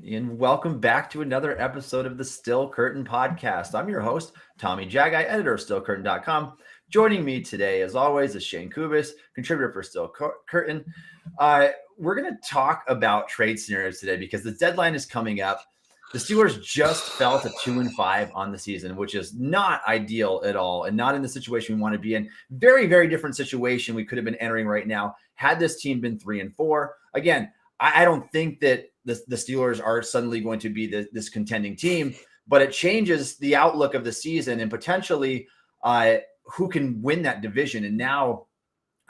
And welcome back to another episode of the Still Curtain podcast. I'm your host, Tommy Jaggi, editor of StillCurtain.com. Joining me today, as always, is Shayne Kubas, contributor for Still Curtain. We're going to talk about trade scenarios today because the deadline is coming up. The Steelers just fell to 2-5 on the season, which is not ideal at all and not in the situation we want to be in. Very, very different situation we could have been entering right now had this team been 3-4. Again, I don't think that the Steelers are suddenly going to be this contending team, but it changes the outlook of the season and potentially who can win that division. And now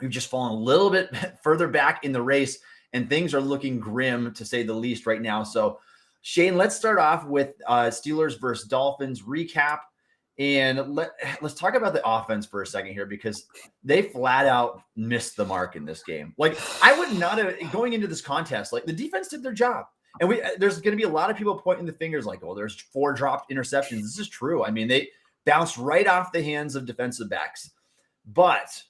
we've just fallen a little bit further back in the race, and things are looking grim to say the least right now. So, Shayne, let's start off with Steelers versus Dolphins recap. And let's talk about the offense for a second here because they flat out missed the mark in this game. Like, I would not have, going into this contest, like the defense did their job. And there's going to be a lot of people pointing the fingers like, oh, there's 4 dropped interceptions. This is true. I mean, they bounced right off the hands of defensive backs. But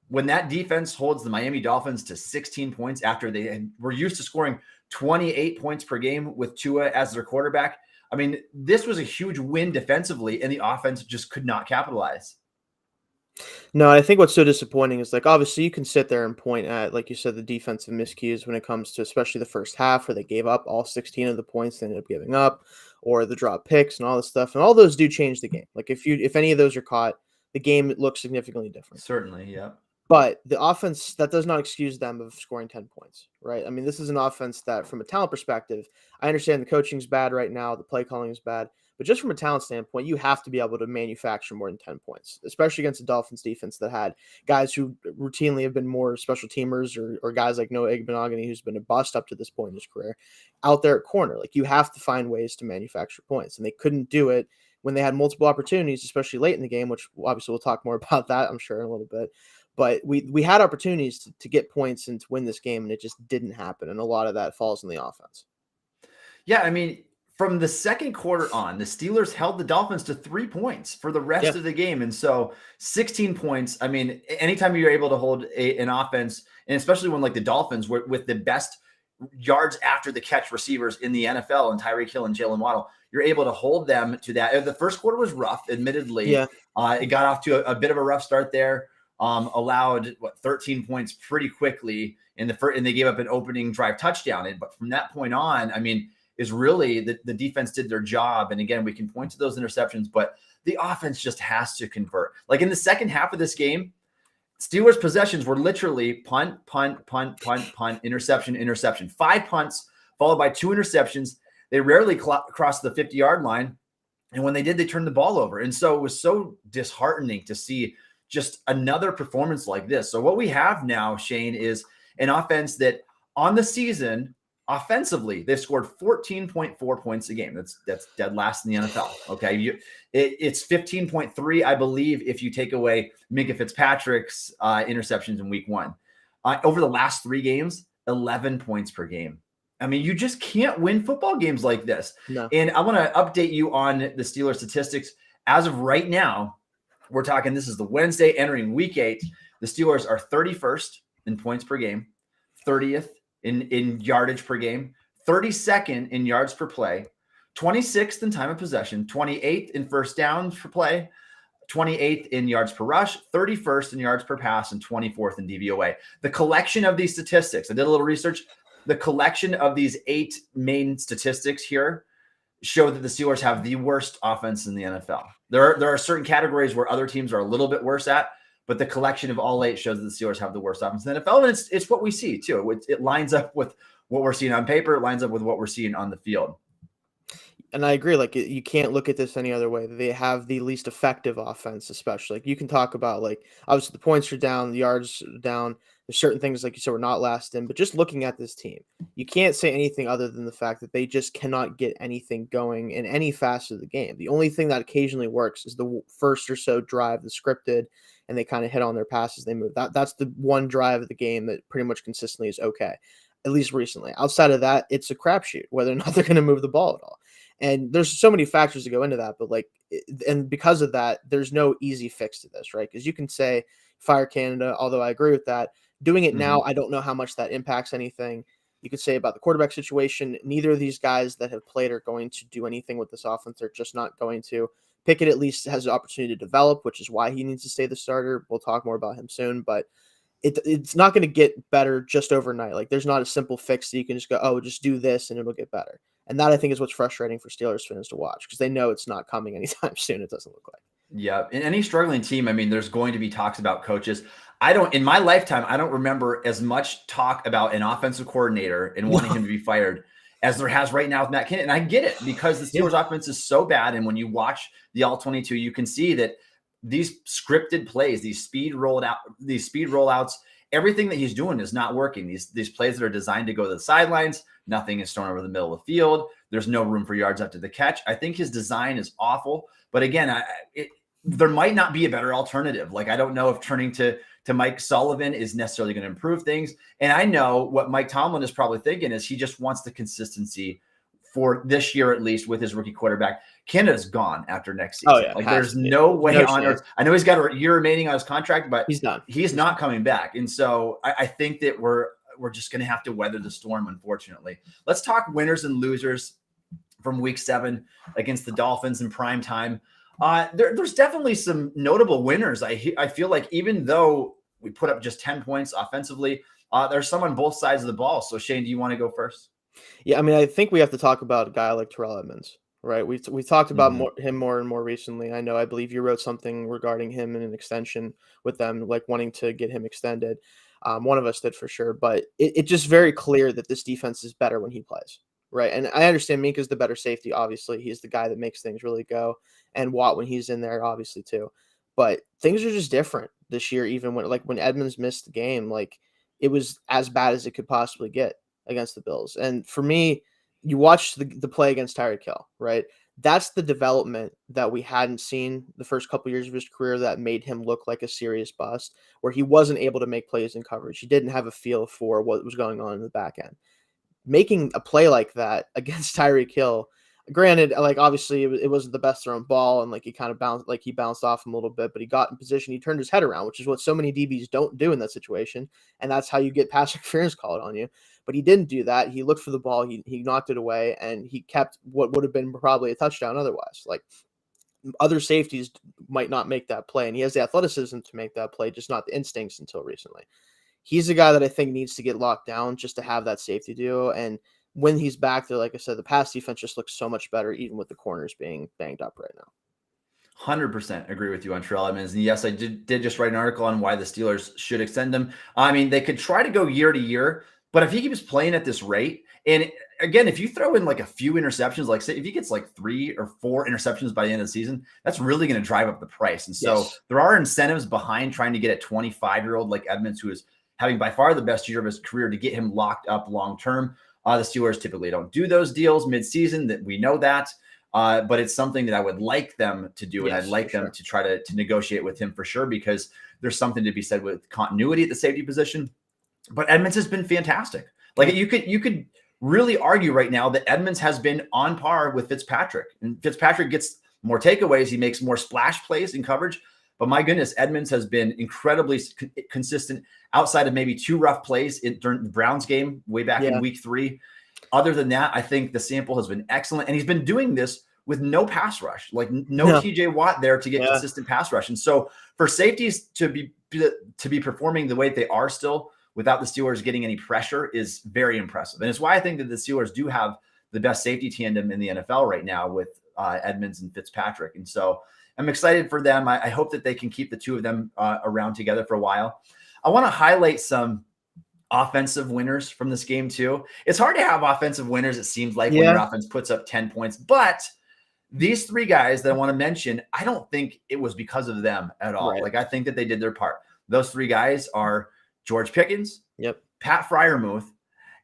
when that defense holds the Miami Dolphins to 16 points after they were used to scoring 28 points per game with Tua as their quarterback, I mean, this was a huge win defensively, and the offense just could not capitalize. No, I think what's so disappointing is, like, obviously you can sit there and point at, like you said, the defensive miscues when it comes to especially the first half where they gave up all 16 of the points they ended up giving up, or the drop picks and all this stuff. And all those do change the game. Like if any of those are caught, the game looks significantly different. Certainly, yeah. But the offense, that does not excuse them of scoring 10 points, right? I mean, this is an offense that, from a talent perspective, I understand the coaching's bad right now, the play calling is bad, but just from a talent standpoint, you have to be able to manufacture more than 10 points, especially against the Dolphins defense that had guys who routinely have been more special teamers or guys like Noah Igbenogany, who's been a bust up to this point in his career, out there at corner. Like, you have to find ways to manufacture points, and they couldn't do it when they had multiple opportunities, especially late in the game, which obviously we'll talk more about that, I'm sure, in a little bit. But we had opportunities to get points and to win this game, and it just didn't happen. And a lot of that falls in the offense. Yeah, I mean, from the second quarter on, the Steelers held the Dolphins to 3 points for the rest of the game. And so 16 points, I mean, anytime you're able to hold an offense, and especially when like the Dolphins were with the best yards after the catch receivers in the NFL and Tyreek Hill and Jalen Waddle, you're able to hold them to that. The first quarter was rough, admittedly. Yeah. It got off to a bit of a rough start there. Allowed 13 points pretty quickly in the first, and they gave up an opening drive touchdown. But from that point on, I mean, is really the defense did their job. And again, we can point to those interceptions, but the offense just has to convert. Like in the second half of this game, Steelers possessions were literally punt, interception, interception. 5 punts followed by 2 interceptions. They rarely crossed the 50-yard line. And when they did, they turned the ball over. And so it was so disheartening to see just another performance like this. So what we have now, Shayne, is an offense that on the season, offensively, they've scored 14.4 points a game. That's dead last in the NFL. Okay. It's 15.3, I believe, if you take away Minkah Fitzpatrick's interceptions in week 1. Over the last 3 games, 11 points per game. I mean, you just can't win football games like this. No. And I want to update you on the Steelers statistics. As of right now, we're talking, this is the Wednesday entering week 8. The Steelers are 31st in points per game, 30th in yardage per game, 32nd in yards per play, 26th in time of possession, 28th in first downs per play, 28th in yards per rush, 31st in yards per pass, and 24th in DVOA. The collection of these statistics, I did a little research, the collection of these 8 main statistics here show that the Steelers have the worst offense in the NFL. There are certain categories where other teams are a little bit worse at, but the collection of all 8 shows that the Steelers have the worst offense in the NFL, and it's what we see too. It lines up with what we're seeing on paper. It lines up with what we're seeing on the field. And I agree. Like, you can't look at this any other way. They have the least effective offense, especially. Like, you can talk about, like, obviously the points are down, the yards are down. There's certain things, like you said, we're not last in. But just looking at this team, you can't say anything other than the fact that they just cannot get anything going in any facet of the game. The only thing that occasionally works is the first or so drive, the scripted, and they kind of hit on their passes. They move. That's the one drive of the game that pretty much consistently is okay, at least recently. Outside of that, it's a crapshoot whether or not they're going to move the ball at all. And there's so many factors to go into that, but and because of that, there's no easy fix to this, right? Because you can say fire Canada, although I agree with that. Doing it now, I don't know how much that impacts anything. You could say about the quarterback situation. Neither of these guys that have played are going to do anything with this offense. They're just not going to. Pickett at least has the opportunity to develop, which is why he needs to stay the starter. We'll talk more about him soon, but it's not going to get better just overnight. Like there's not a simple fix that you can just go, oh, just do this and it'll get better. And that I think is what's frustrating for Steelers fans to watch because they know it's not coming anytime soon. It doesn't look like. Yeah. In any struggling team, I mean, there's going to be talks about coaches. In my lifetime, I don't remember as much talk about an offensive coordinator and wanting him to be fired as there has right now with Matt Canada. And I get it because the Steelers offense is so bad. And when you watch the All 22, you can see that these scripted plays, these speed rollouts, everything that he's doing is not working. These plays that are designed to go to the sidelines, nothing is thrown over the middle of the field. There's no room for yards after the catch. I think his design is awful. But again, there might not be a better alternative. Like, I don't know if turning to Mike Sullivan is necessarily going to improve things. And I know what Mike Tomlin is probably thinking is he just wants the consistency for this year, at least with his rookie quarterback. Canada's gone after next season. Oh, yeah, like there's no way on earth. I know he's got a year remaining on his contract, but he's done. He's not coming back. And so I think that we're just going to have to weather the storm, unfortunately. Let's talk winners and losers from week 7 against the Dolphins in prime time. There's definitely some notable winners. I feel like even though we put up just 10 points offensively, there's some on both sides of the ball. So Shane, do you want to go first? Yeah, I mean, I think we have to talk about a guy like Terrell Edmonds, right? We talked about him more and more recently. I believe you wrote something regarding him in an extension with them, like wanting to get him extended. One of us did for sure, but it's just very clear that this defense is better when he plays, right? And I understand Minka's the better safety. Obviously, he's the guy that makes things really go, and Watt when he's in there, obviously too. But things are just different this year. Even when Edmonds missed the game, like it was as bad as it could possibly get against the Bills. And for me, you watch the play against Tyreek Hill, right? That's the development that we hadn't seen the first couple of years of his career that made him look like a serious bust, where he wasn't able to make plays in coverage. He didn't have a feel for what was going on in the back end. Making a play like that against Tyreek Hill, granted, like obviously it wasn't the best thrown ball, and like he kind of bounced off him a little bit, but he got in position, he turned his head around, which is what so many DBs don't do in that situation, and that's how you get pass interference called on you. But he didn't do that. He looked for the ball, he knocked it away, and he kept what would have been probably a touchdown otherwise. Like other safeties might not make that play, and he has the athleticism to make that play, just not the instincts until recently. He's a guy that I think needs to get locked down just to have that safety duo. And when he's back there, like I said, the pass defense just looks so much better, even with the corners being banged up right now. 100% agree with you on Terrell Edmonds. And yes, I did just write an article on why the Steelers should extend him. I mean, they could try to go year to year, but if he keeps playing at this rate, and again, if you throw in like a few interceptions, like say if he gets like 3 or 4 interceptions by the end of the season, that's really going to drive up the price. And so there are incentives behind trying to get a 25-year-old like Edmonds, who is having by far the best year of his career, to get him locked up long-term. The Steelers typically don't do those deals mid-season, that we know that, but it's something that I would like them to do, and I'd like them to try to negotiate with him for sure, because there's something to be said with continuity at the safety position. But Edmonds has been fantastic. Like you could really argue right now that Edmonds has been on par with Fitzpatrick, and Fitzpatrick gets more takeaways, he makes more splash plays in coverage. But my goodness, Edmonds has been incredibly consistent outside of maybe 2 rough plays during the Browns game way back in week 3. Other than that, I think the sample has been excellent. And he's been doing this with no pass rush, like no TJ Watt there to get consistent pass rush. And so for safeties to be performing the way they are still without the Steelers getting any pressure is very impressive. And it's why I think that the Steelers do have the best safety tandem in the NFL right now with Edmonds and Fitzpatrick. And so I'm excited for them. I hope that they can keep the two of them around together for a while. I want to highlight some offensive winners from this game too. It's hard to have offensive winners, it seems like, when your offense puts up 10 points. But these 3 guys that I want to mention, I don't think it was because of them at all. Like I think that they did their part. Those 3 guys are George Pickens, Pat Freiermuth,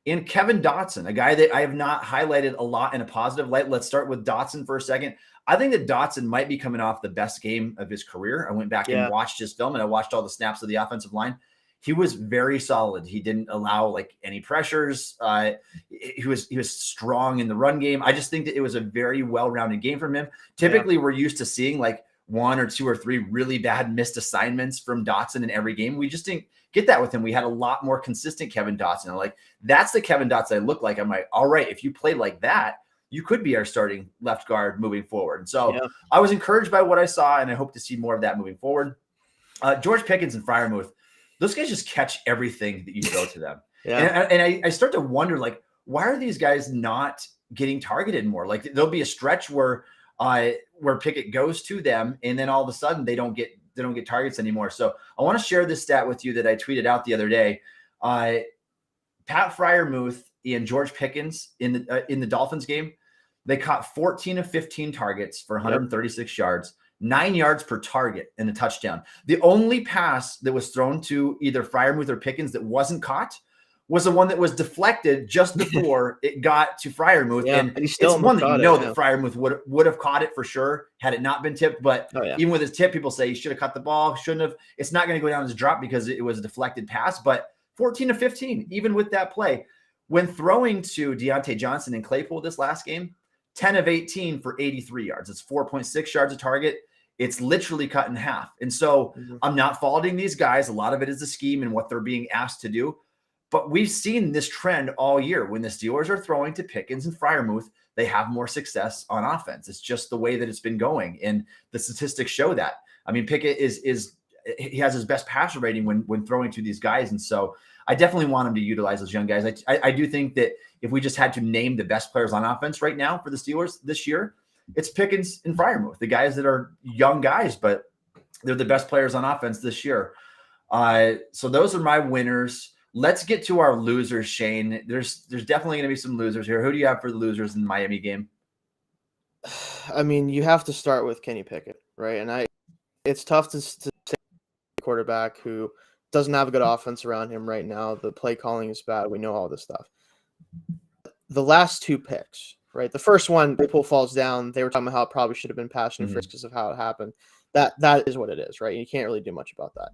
and Kevin Dotson, a guy that I have not highlighted a lot in a positive light. Let's start with Dotson for a second. I think that Dotson might be coming off the best game of his career. I went back and watched his film, and I watched all the snaps of the offensive line. He was very solid. He didn't allow like any pressures. He was strong in the run game. I just think that it was a very well-rounded game from him. Typically, we're used to seeing like one or two or three really bad missed assignments from Dotson in every game. We just didn't get that with him. We had a lot more consistent Kevin Dotson. I'm like, that's the Kevin Dotson I look like. I'm like, all right, if you play like that, you could be our starting left guard moving forward. And so I was encouraged by what I saw, and I hope to see more of that moving forward. George Pickens and Freiermuth, those guys just catch everything that you throw to them. And I start to wonder, like, why are these guys not getting targeted more? Like, there'll be a stretch where Pickett goes to them, and then all of a sudden they don't get targets anymore. So I want to share this stat with you that I tweeted out the other day. Pat Freiermuth and George Pickens in the Dolphins game, they caught 14 of 15 targets for 136 yards, 9 yards per target, and a touchdown. The only pass that was thrown to either Freiermuth or Pickens that wasn't caught was the one that was deflected just before it got to Freiermuth. And he still it's one that that Freiermuth would have caught it for sure had it not been tipped. But even with his tip, people say he should have caught the ball, shouldn't have. It's not going to go down as a drop because it was a deflected pass. But 14 to 15, even with that play, when throwing to Deontay Johnson and Claypool this last game, 10 of 18 for 83 yards. It's 4.6 yards a target. It's literally cut in half. And so I'm not faulting these guys. A lot of it is the scheme and what they're being asked to do. But we've seen this trend all year. When the Steelers are throwing to Pickens and Freiermuth, they have more success on offense. It's just the way that it's been going. And the statistics show that. I mean, Pickett he has his best passer rating when throwing to these guys. And so I definitely want him to utilize those young guys. I do think that if we just had to name the best players on offense right now for the Steelers this year, it's Pickens and Freiermuth, the guys that are young guys, but they're the best players on offense this year. So those are my winners. Let's get to our losers, Shane. There's definitely going to be some losers here. Who do you have for the losers in the Miami game? I mean, you have to start with Kenny Pickett, right? And it's tough to say a quarterback who doesn't have a good offense around him right now. The play calling is bad. We know all this stuff. The last two picks, right? The first one, Claypool falls down. They were talking about how it probably should have been pass interference because of how it happened. That is what it is, right? You can't really do much about that.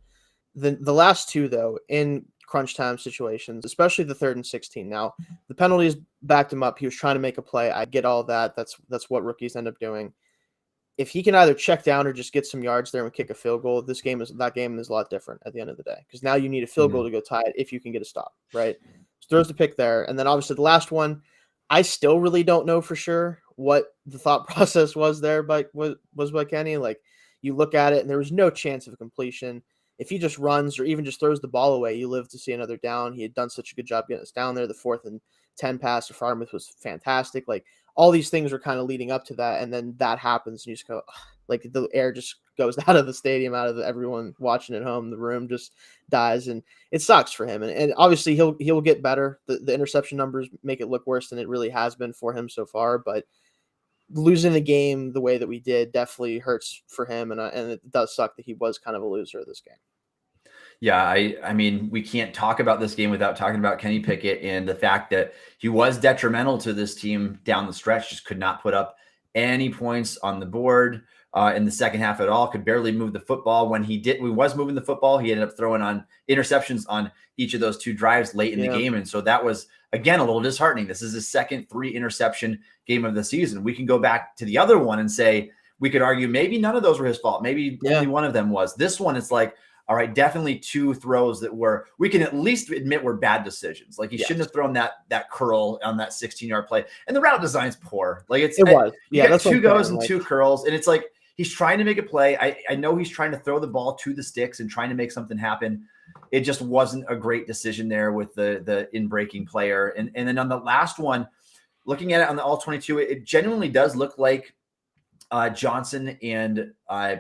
The last two, though, in crunch time situations, especially the 3rd and 16. Now, the penalties backed him up. He was trying to make a play. I get all that. That's what rookies end up doing. If he can either check down or just get some yards there and kick a field goal, that game is a lot different at the end of the day, because now you need a field goal to go tie it if you can get a stop, right? So throws the pick there. And then obviously the last one, I still really don't know for sure what the thought process was there by Kenny. Like, you look at it and there was no chance of a completion. If he just runs or even just throws the ball away, you live to see another down. He had done such a good job getting us down there. The 4th and 10 pass to Freiermuth was fantastic. Like, all these things were kind of leading up to that, and then that happens, and you just go, like, the air just goes out of the stadium, out of everyone watching at home. The room just dies, and it sucks for him. And obviously he'll get better. The interception numbers make it look worse than it really has been for him so far, but losing the game the way that we did definitely hurts for him, and it does suck that he was kind of a loser of this game. Yeah, I mean, we can't talk about this game without talking about Kenny Pickett and the fact that he was detrimental to this team down the stretch, just could not put up any points on the board in the second half at all, could barely move the football. When he was moving the football, he ended up throwing on interceptions on each of those 2 drives late in the game. And so that was, again, a little disheartening. This is his second 3 interception game of the season. We can go back to the other one and say, we could argue maybe none of those were his fault. Maybe only one of them was. This one, it's like, all right, definitely 2 throws that we can at least admit were bad decisions. Like, he shouldn't have thrown that curl on that 16-yard play. And the route design's poor. Like, it was. Yeah, that's 2 goes and 2 curls. And it's like, he's trying to make a play. I know he's trying to throw the ball to the sticks and trying to make something happen. It just wasn't a great decision there with the in-breaking player. And then on the last one, looking at it on the all-22, it genuinely does look like Johnson and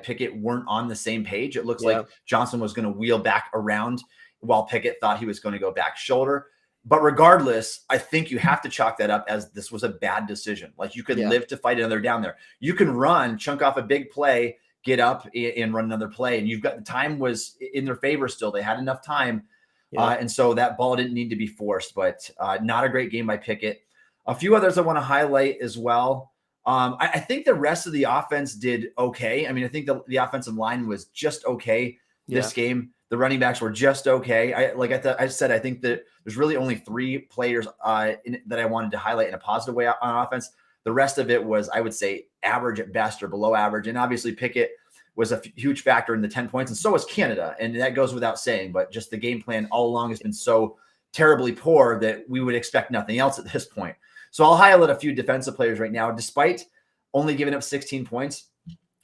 Pickett weren't on the same page. It looks like Johnson was going to wheel back around while Pickett thought he was going to go back shoulder. But regardless, I think you have to chalk that up as this was a bad decision. Like, you could live to fight another down there. You can run, chunk off a big play, get up and run another play. And you've got, the time was in their favor still. They had enough time. And so that ball didn't need to be forced, but not a great game by Pickett. A few others I want to highlight as well. I think the rest of the offense did okay. I mean, I think the offensive line was just okay this game. The running backs were just okay. I said, I think that there's really only 3 players that I wanted to highlight in a positive way on offense. The rest of it was, I would say, average at best or below average. And obviously Pickett was a huge factor in the 10 points, and so was Canada. And that goes without saying, but just the game plan all along has been so terribly poor that we would expect nothing else at this point. So I'll highlight a few defensive players right now, despite only giving up 16 points,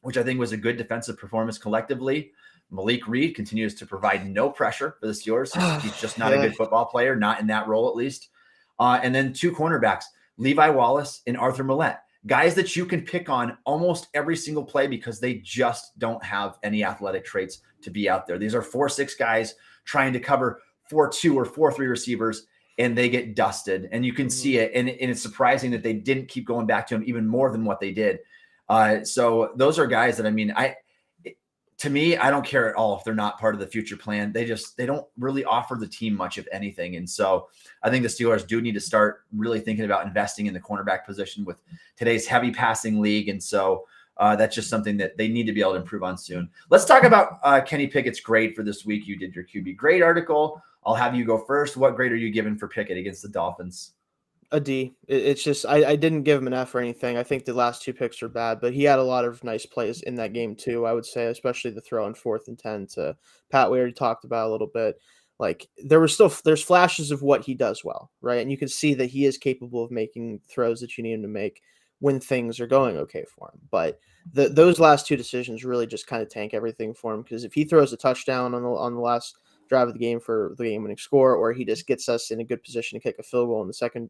which I think was a good defensive performance collectively. Malik Reed continues to provide no pressure for the Steelers. He's just not a good football player, not in that role at least. And then 2 cornerbacks, Levi Wallace and Arthur Millette, guys that you can pick on almost every single play because they just don't have any athletic traits to be out there. These are 4-6 guys trying to cover 4-2 or 4-3 receivers, and they get dusted. And you can see it. And it's surprising that they didn't keep going back to him even more than what they did. So those are guys that, I mean, to me, I don't care at all if they're not part of the future plan. They don't really offer the team much of anything. And so I think the Steelers do need to start really thinking about investing in the cornerback position with today's heavy passing league. And so that's just something that they need to be able to improve on soon. Let's talk about Kenny Pickett's grade for this week. You did your QB grade article. I'll have you go first. What grade are you giving for Pickett against the Dolphins? A D. It's just I didn't give him an F or anything. I think the last 2 picks are bad, but he had a lot of nice plays in that game too. I would say, especially the throw on 4th and 10 to Pat. We already talked about a little bit. Like there's flashes of what he does well, right? And you can see that he is capable of making throws that you need him to make when things are going okay for him. But those last 2 decisions really just kind of tank everything for him, because if he throws a touchdown on the last drive of the game for the game-winning score, or he just gets us in a good position to kick a field goal in the second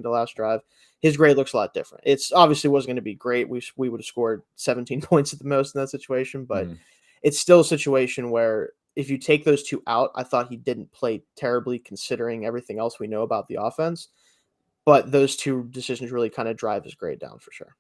to last drive, his grade looks a lot different. It's obviously wasn't going to be great. We would have scored 17 points at the most in that situation, but it's still a situation where if you take those 2 out, I thought he didn't play terribly considering everything else we know about the offense. But those 2 decisions really kind of drive his grade down for sure.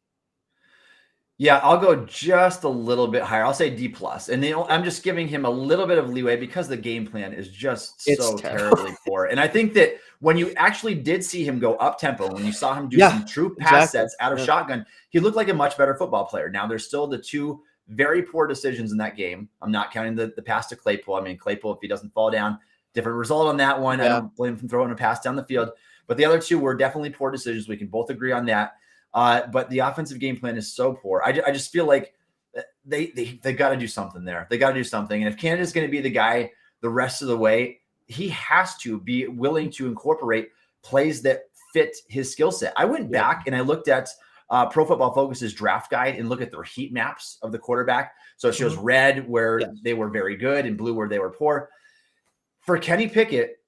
Yeah, I'll go just a little bit higher. I'll say D+. And I'm just giving him a little bit of leeway because the game plan is just so terribly poor. And I think that when you actually did see him go up tempo, when you saw him do some true pass sets out of shotgun, he looked like a much better football player. Now, there's still the 2 very poor decisions in that game. I'm not counting the pass to Claypool. I mean, Claypool, if he doesn't fall down, different result on that one. I don't blame him for throwing a pass down the field. But the other 2 were definitely poor decisions. We can both agree on that. But the offensive game plan is so poor. I just feel like they got to do something there. They got to do something. And if Canada's going to be the guy the rest of the way, he has to be willing to incorporate plays that fit his skill set. I went back and I looked at Pro Football Focus's draft guide and look at their heat maps of the quarterback. So it shows red where they were very good and blue where they were poor. For Kenny Pickett,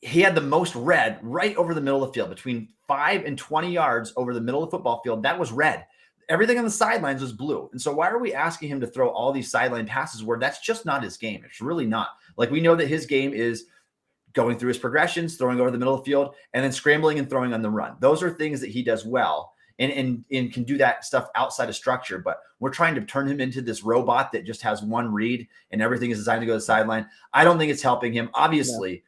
he had the most red right over the middle of the field, between 5 and 20 yards over the middle of the football field. That was red. Everything on the sidelines was blue. And so why are we asking him to throw all these sideline passes where that's just not his game? It's really not. Like, we know that his game is going through his progressions, throwing over the middle of the field, and then scrambling and throwing on the run. Those are things that he does well and can do that stuff outside of structure. But we're trying to turn him into this robot that just has one read and everything is designed to go to the sideline. I don't think it's helping him. Obviously,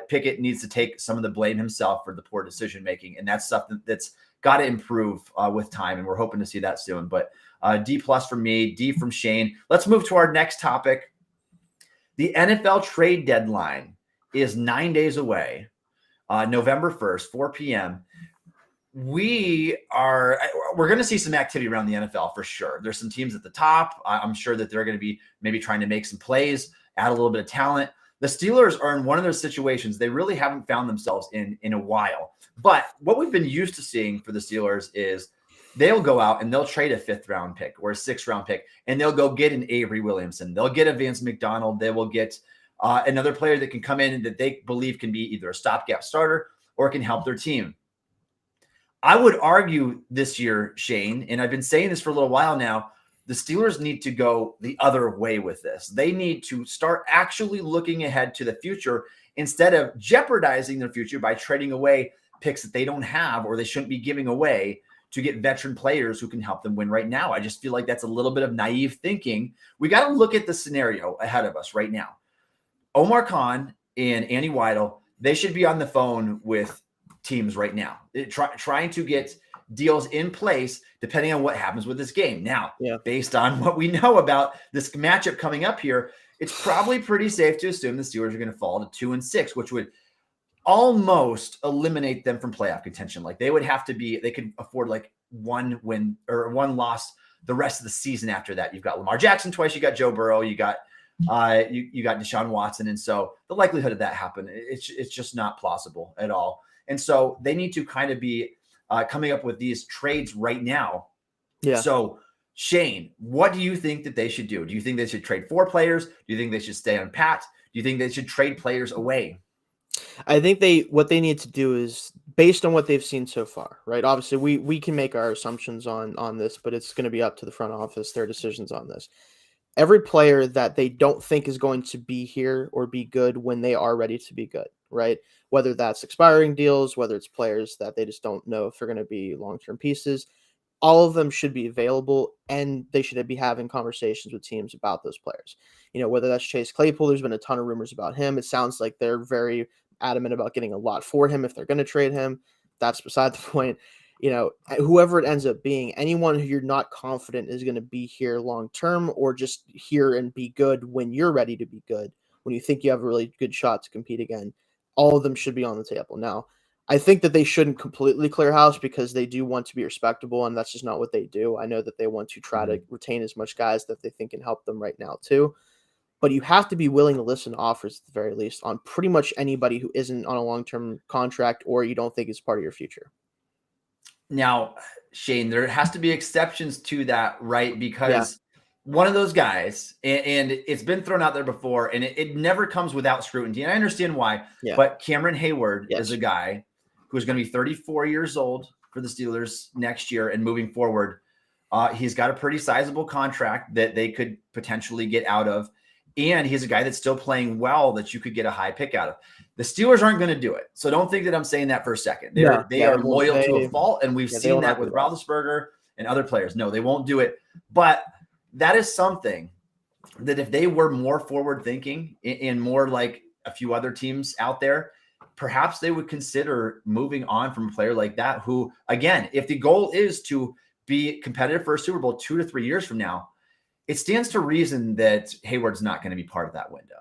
Pickett needs to take some of the blame himself for the poor decision-making, and that's stuff that's got to improve with time, and we're hoping to see that soon. But D+ for me, D from Shane. Let's move to our next topic. The NFL trade deadline is 9 days away, November 1st, 4 p.m. We're going to see some activity around the NFL for sure. There's some teams at the top. I'm sure that they're going to be maybe trying to make some plays, add a little bit of talent. The Steelers are in one of those situations they really haven't found themselves in a while. But what we've been used to seeing for the Steelers is they'll go out and they'll trade a 5th-round pick or a 6th-round pick, and they'll go get an Avery Williamson. They'll get a Vance McDonald. They will get another player that can come in that they believe can be either a stopgap starter or can help their team. I would argue this year, Shane, and I've been saying this for a little while now, the Steelers need to go the other way with this. They need to start actually looking ahead to the future instead of jeopardizing their future by trading away picks that they don't have or they shouldn't be giving away to get veteran players who can help them win right now. I just feel like that's a little bit of naive thinking. We got to look at the scenario ahead of us right now. Omar Khan and Andy Weidel, they should be on the phone with teams right now, trying to get deals in place depending on what happens with this game. Now, based on what we know about this matchup coming up here, it's probably pretty safe to assume the Steelers are going to fall to 2-6, which would almost eliminate them from playoff contention. Like, they would have to be, they could afford like one win or one loss the rest of the season after that. You've got Lamar Jackson twice, you got Joe Burrow, you got you got Deshaun Watson. And so the likelihood of that happening, it's just not plausible at all. And so they need to kind of be coming up with these trades right now. Yeah. So Shane, what do you think that they should do? Do you think they should trade 4 players? Do you think they should stay on pat? Do you think they should trade players away? I think what they need to do is based on what they've seen so far, right? Obviously, we can make our assumptions on this, but it's going to be up to the front office, their decisions on this. Every player that they don't think is going to be here or be good when they are ready to be good, right? Whether that's expiring deals, whether it's players that they just don't know if they're going to be long-term pieces, all of them should be available, and they should be having conversations with teams about those players. Whether that's Chase Claypool, there's been a ton of rumors about him. It sounds like they're very adamant about getting a lot for him if they're going to trade him. That's beside the point. Whoever it ends up being, anyone who you're not confident is going to be here long term or just here and be good when you're ready to be good, when you think you have a really good shot to compete again, all of them should be on the table. Now, I think that they shouldn't completely clear house because they do want to be respectable, and that's just not what they do. I know that they want to try to retain as much guys that they think can help them right now too. But you have to be willing to listen to offers at the very least on pretty much anybody who isn't on a long-term contract or you don't think is part of your future. Now, Shane, there has to be exceptions to that, right? Because one of those guys, and it's been thrown out there before, and it never comes without scrutiny. And I understand why, but Cameron Hayward is a guy who's going to be 34 years old for the Steelers next year and moving forward. He's got a pretty sizable contract that they could potentially get out of. And he's a guy that's still playing well that you could get a high pick out of. The Steelers aren't going to do it. So don't think that I'm saying that for a second. They are loyal to a fault, and we've seen that with Roethlisberger and other players. No, they won't do it. But that is something that if they were more forward thinking and more like a few other teams out there, perhaps they would consider moving on from a player like that who, again, if the goal is to be competitive for a Super Bowl 2 to 3 years from now, it stands to reason that Hayward's not going to be part of that window.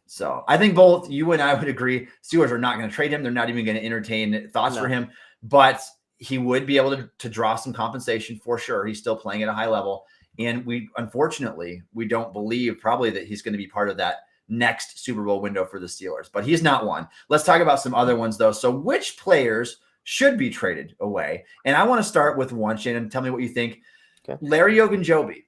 So I think both you and I would agree Steelers are not going to trade him. They're not even going to entertain thoughts for him, but he would be able to draw some compensation for sure. He's still playing at a high level. And unfortunately, we don't believe probably that he's going to be part of that next Super Bowl window for the Steelers, but he's not one. Let's talk about some other ones though. So which players should be traded away? And I want to start with one, Shane, and tell me what you think. Okay. Larry Ogunjobi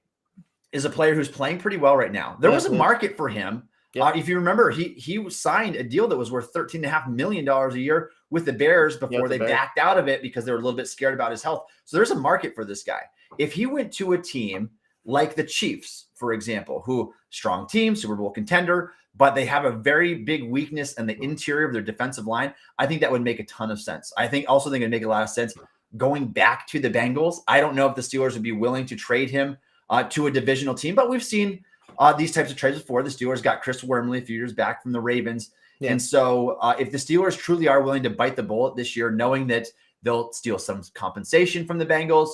is a player who's playing pretty well right now. There was a market for him. If you remember, he signed a deal that was worth $13.5 million a year with the Bears before they backed out of it because they were a little bit scared about his health. So there's a market for this guy. If he went to a team like the Chiefs, for example, who strong team, Super Bowl contender, but they have a very big weakness in the interior of their defensive line, I think that would make a ton of sense. I think it'd make a lot of sense going back to the Bengals. I don't know if the Steelers would be willing to trade him to a divisional team, but we've seen these types of trades before. The Steelers got Chris Wormley a few years back from the Ravens. And so if the Steelers truly are willing to bite the bullet this year, knowing that they'll steal some compensation from the Bengals,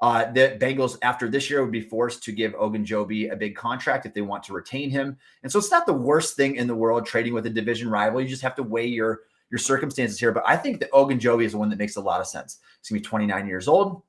the Bengals after this year would be forced to give Ogunjobi a big contract if they want to retain him. And so it's not the worst thing in the world trading with a division rival. You just have to weigh your circumstances here. But I think that Ogunjobi is the one that makes a lot of sense. He's going to be 29 years old.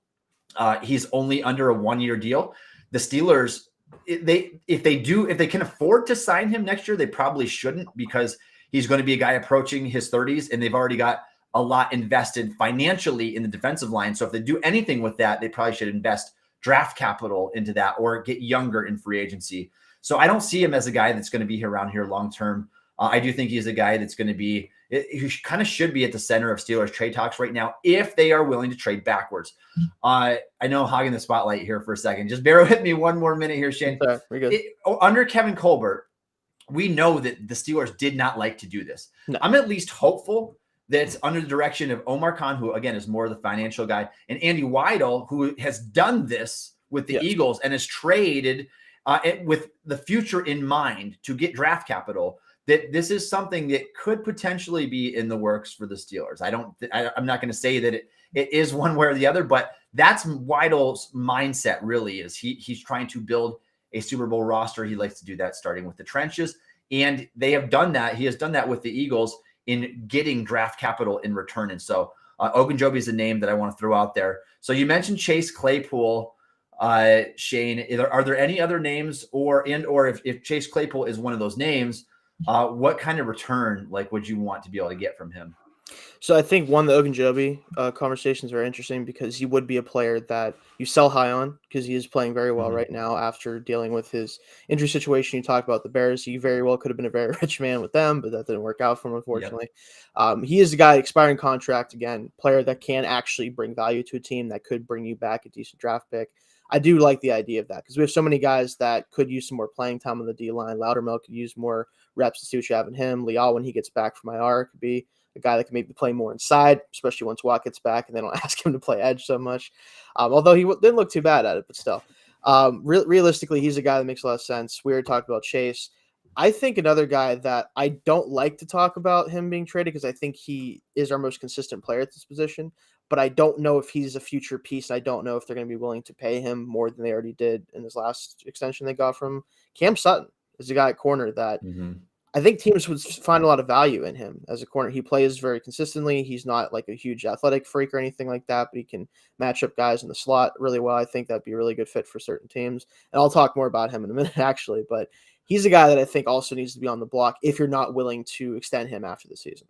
He's only under a 1-year deal. The Steelers, if they can afford to sign him next year, they probably shouldn't because he's going to be a guy approaching his 30s, and they've already got a lot invested financially in the defensive line. So if they do anything with that, they probably should invest draft capital into that or get younger in free agency. So I don't see him as a guy that's going to be here around here long term. I do think he's a guy that's going to be, who kind of should be at the center of Steelers trade talks right now if they are willing to trade backwards. I know I'm hogging the spotlight here for a second. Just bear with me one more minute here, Shane. Under Kevin Colbert, we know that the Steelers did not like to do this. No. I'm at least hopeful that it's under the direction of Omar Khan, who again is more the financial guy, and Andy Weidel, who has done this with the Eagles and has traded with the future in mind to get draft capital. That this is something that could potentially be in the works for the Steelers. I'm not going to say that it is one way or the other, but that's Weidel's mindset really is. He's trying to build a Super Bowl roster. He likes to do that starting with the trenches, and they have done that. He has done that with the Eagles in getting draft capital in return. And so Ogunjobi is a name that I want to throw out there. So you mentioned Chase Claypool. Shane, are there any other names, or if Chase Claypool is one of those names, what kind of return would you want to be able to get from him? So I think the Ogunjobi conversation is very interesting because he would be a player that you sell high on because he is playing very well right now after dealing with his injury situation. You talk about the Bears. He very well could have been a very rich man with them, but that didn't work out for him, unfortunately. Yep. He is a guy expiring contract, again, player that can actually bring value to a team that could bring you back a decent draft pick. I do like the idea of that because we have so many guys that could use some more playing time on the D-line. Loudermilk could use more reps to see what you have in him. Leal, when he gets back from IR, could be a guy that can maybe play more inside, especially once Watt gets back and they don't ask him to play edge so much. Although he didn't look too bad at it, but still. Realistically, he's a guy that makes a lot of sense. We already talked about Chase. I think another guy that I don't like to talk about him being traded because I think he is our most consistent player at this position, but I don't know if he's a future piece. I don't know if they're going to be willing to pay him more than they already did in this last extension they got from Cam Sutton. Is a guy at corner that I think teams would find a lot of value in him as a corner. He plays very consistently. He's not like a huge athletic freak or anything like that, but he can match up guys in the slot really well. I think that'd be a really good fit for certain teams. And I'll talk more about him in a minute, actually. But he's a guy that I think also needs to be on the block if you're not willing to extend him after the season.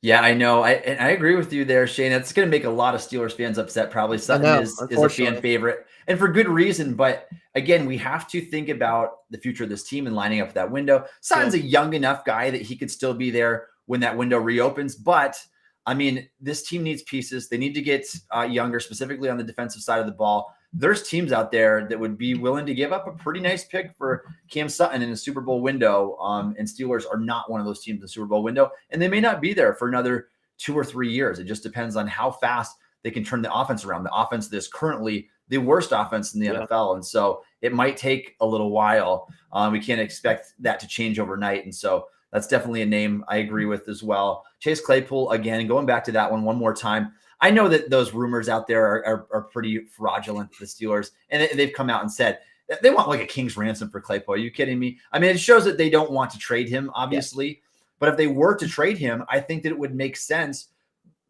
Yeah, I know. I agree with you there, Shane. That's going to make a lot of Steelers fans upset. Probably Sutton is a fan favorite, and for good reason. But again, we have to think about the future of this team and lining up that window. Sutton's a young enough guy that he could still be there when that window reopens. But I mean, this team needs pieces. They need to get younger, specifically on the defensive side of the ball. There's teams out there that would be willing to give up a pretty nice pick for Cam Sutton in a Super Bowl window. And Steelers are not one of those teams in the Super Bowl window. And they may not be there for another 2 or 3 years. It just depends on how fast they can turn the offense around. The offense that is currently the worst offense in the NFL. And so it might take a little while. We can't expect that to change overnight. And so that's definitely a name I agree with as well. Chase Claypool, again, going back to that one more time. I know that those rumors out there are pretty fraudulent for the Steelers, and they've come out and said they want like a king's ransom for Claypool. Are you kidding me? I mean, it shows that they don't want to trade him, obviously. But if they were to trade him, I think that it would make sense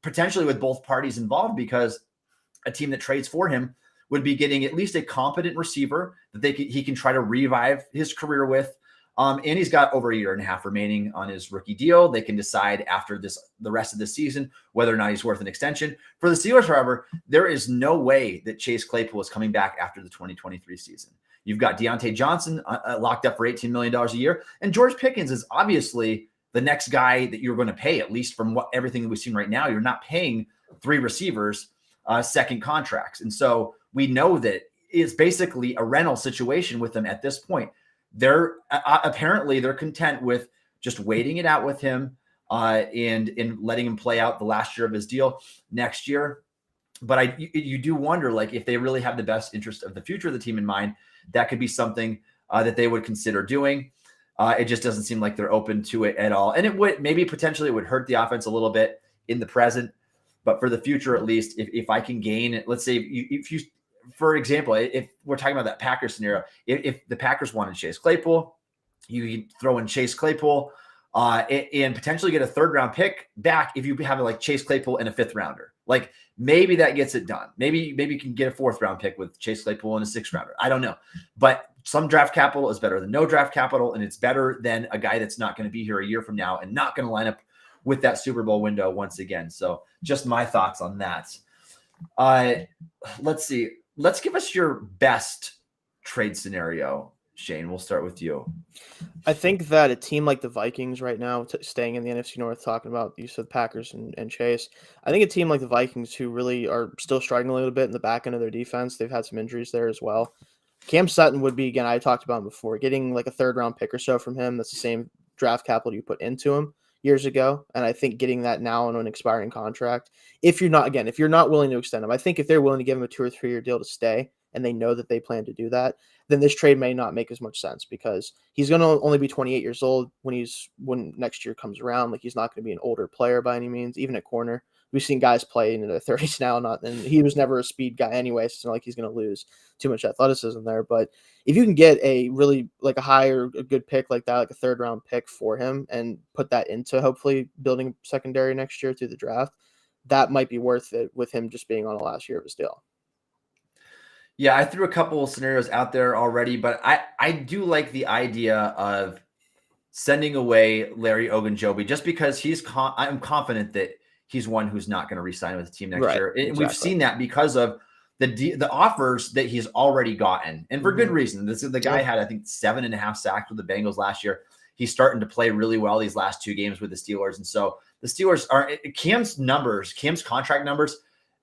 potentially with both parties involved, because a team that trades for him would be getting at least a competent receiver that he can try to revive his career with. And he's got over 1.5 years remaining on his rookie deal. They can decide after the rest of the season whether or not he's worth an extension. For the Steelers, however, there is no way that Chase Claypool is coming back after the 2023 season. You've got Deontay Johnson locked up for $18 million a year. And George Pickens is obviously the next guy that you're going to pay, at least from everything that we've seen right now. You're not paying 3 receivers second contracts. And so we know that it's basically a rental situation with them at this point. They're apparently content with just waiting it out with him and letting him play out the last year of his deal next year. But you do wonder, like, if they really have the best interest of the future of the team in mind, that could be something that they would consider doing. It just doesn't seem like they're open to it at all. And it would potentially hurt the offense a little bit in the present, but for the future, at least, if I can gain it, let's say if you for example, if we're talking about that Packers scenario, if the Packers wanted Chase Claypool, you throw in Chase Claypool and potentially get a 3rd round pick back if you have like Chase Claypool and a 5th rounder. Like maybe that gets it done. Maybe you can get a 4th round pick with Chase Claypool and a 6th rounder. I don't know. But some draft capital is better than no draft capital, and it's better than a guy that's not going to be here a year from now and not going to line up with that Super Bowl window once again. So just my thoughts on that. Let's see. Let's give us your best trade scenario, Shane. We'll start with you. I think that a team like the Vikings right now, staying in the NFC North, talking about you said Packers and Chase, I think a team like the Vikings, who really are still struggling a little bit in the back end of their defense, they've had some injuries there as well. Cam Sutton would be, again, I talked about him before, getting like a 3rd round pick or so from him. That's the same draft capital you put into him years ago. And I think getting that now on an expiring contract, if you're not willing to extend him, I think if they're willing to give him a 2 or 3 year deal to stay, and they know that they plan to do that, then this trade may not make as much sense, because he's going to only be 28 years old when next year comes around. Like, he's not going to be an older player by any means, even at corner. We've seen guys play into their 30s now, and he was never a speed guy anyway, so it's not like he's going to lose too much athleticism there. But if you can get a really like a good pick like that, like a 3rd round pick for him, and put that into hopefully building secondary next year through the draft, that might be worth it with him just being on the last year of his deal. Yeah, I threw a couple of scenarios out there already, but I do like the idea of sending away Larry Ogunjobi just because I'm confident that he's one who's not going to re-sign with the team next Right. year. And we've Exactly. seen that because of the offers that he's already gotten, and for good Mhm. reason. This is the guy Yeah. had, I think, 7.5 sacks with the Bengals last year. He's starting to play really well these last 2 games with the Steelers. And so the Steelers are Cam's contract numbers,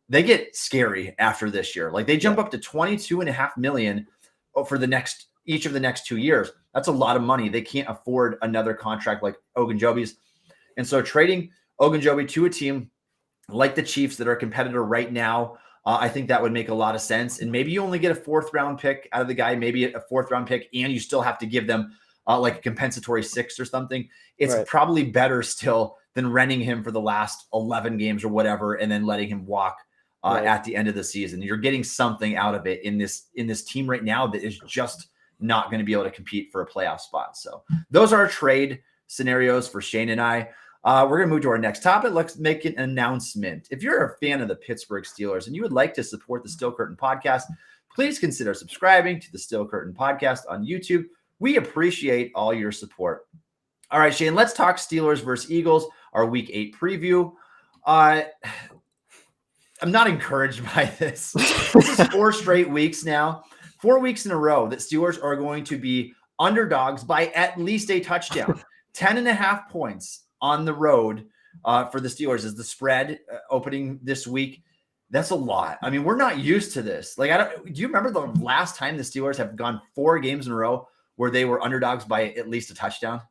they get scary after this year. Like they Yeah. jump up to 22.5 million for each of the next 2 years. That's a lot of money. They can't afford another contract like Ogunjobi's. And so trading Ogunjobi to a team like the Chiefs that are a competitor right now, I think that would make a lot of sense. And maybe you only get a 4th-round pick out of the guy, maybe a 4th-round pick, and you still have to give them like a compensatory 6 or something. It's Right. probably better still than renting him for the last 11 games or whatever, and then letting him walk Right. at the end of the season. You're getting something out of it in this team right now that is just not going to be able to compete for a playoff spot. So those are trade scenarios for Shane and I. We're going to move to our next topic. Let's make an announcement. If you're a fan of the Pittsburgh Steelers and you would like to support the Steel Curtain podcast, please consider subscribing to the Steel Curtain podcast on YouTube. We appreciate all your support. All right, Shane, let's talk Steelers versus Eagles, our Week 8 preview. I'm not encouraged by this. This is 4 straight weeks now, 4 weeks in a row that Steelers are going to be underdogs by at least a touchdown. 10.5 points on the road for the Steelers is the spread opening this week. That's a lot. I mean, we're not used to this. Like, do you remember the last time the Steelers have gone 4 games in a row where they were underdogs by at least a touchdown?